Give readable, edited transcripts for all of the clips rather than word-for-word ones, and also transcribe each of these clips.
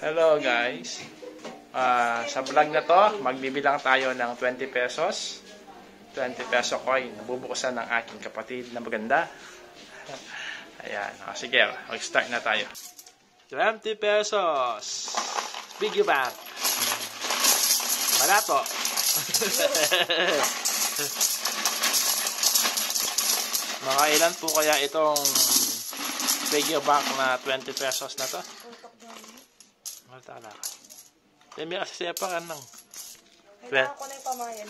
Hello guys. Sa vlog na to, magbibilang tayo ng 20 pesos. 20 peso coin. Nabubuksan ng aking kapatid na maganda. Ayan. Sige, mag-start na tayo. 20 pesos. Piggy bank. Malato. Mga ilan po kaya itong piggy bank na 20 pesos na to? Tala ka. May kasisepakan ng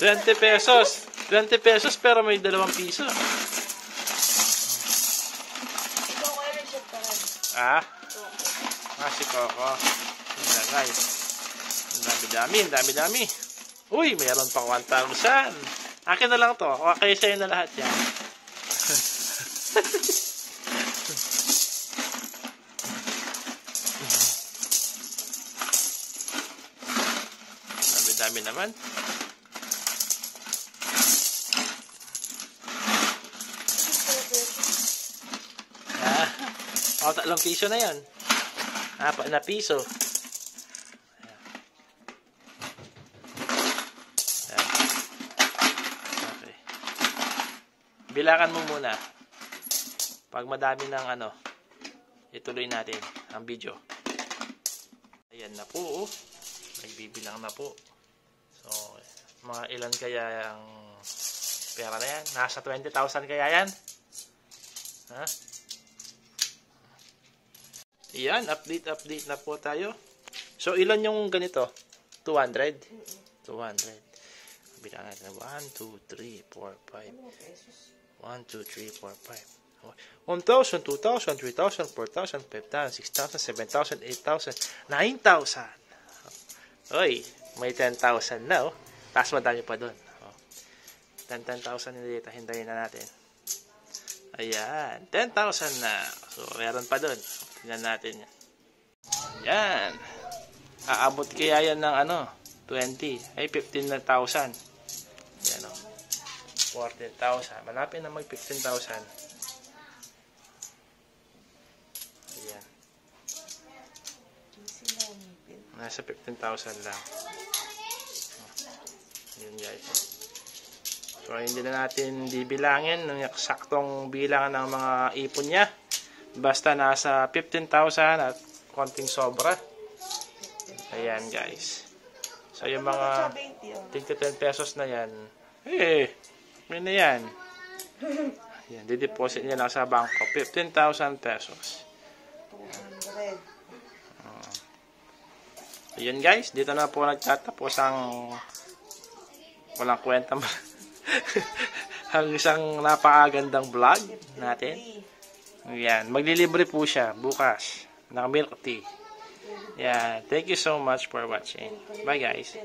20 pesos. 20 pesos pero may 2 piso. Si Coco. Ayan guys. Dami. Uy, mayroon pang 1,000. Akin na lang to. Kayo sa'yo na lahat yan. Dami naman. Tatlong piso na yan. 4 na piso. Okay. Bilangan mo muna. Pag madami ng ituloy natin ang video. Ayan na po. Nagbibilang na po. So, mga ilan kaya ang pera na yan? Nasa 20,000 kaya yan? Ha? Yan, update na po tayo. So, ilan yung ganito? 200? 200. Bilangan natin. 1, 2, 3, 4, 5. 1, 2, 3, 4, 5. 1,000, 2,000, 3,000, 4,000, 5,000, 6,000, 7,000, 8,000, 9,000. Oy, may 10,000 na Tapos madami pa dun. 10,000 dito. Hintayin na natin. Ayan. 10,000 na. So, meron pa dun. Tingnan natin yan. Yan. Aabot kaya yan ng 20. Ay, 15,000. Yan 14,000. Malapit na mag 15,000. Ayan. Nasa 15,000 lang. Yun guys. So, hindi na natin bibilangin ng saktong bilangan ng mga ipon niya. Basta nasa 15,000 at konting sobra. Ayan guys. So, yung mga 10 pesos na yan. May na yan. Ayan, dideposit niya lang sa bangko. 15,000 pesos. Ayan guys, dito na po nagtatapos ang walang kwenta ang isang napakagandang vlog natin. Ayan, maglilibre po siya bukas ng milk tea. Yeah, thank you so much for watching. Bye guys.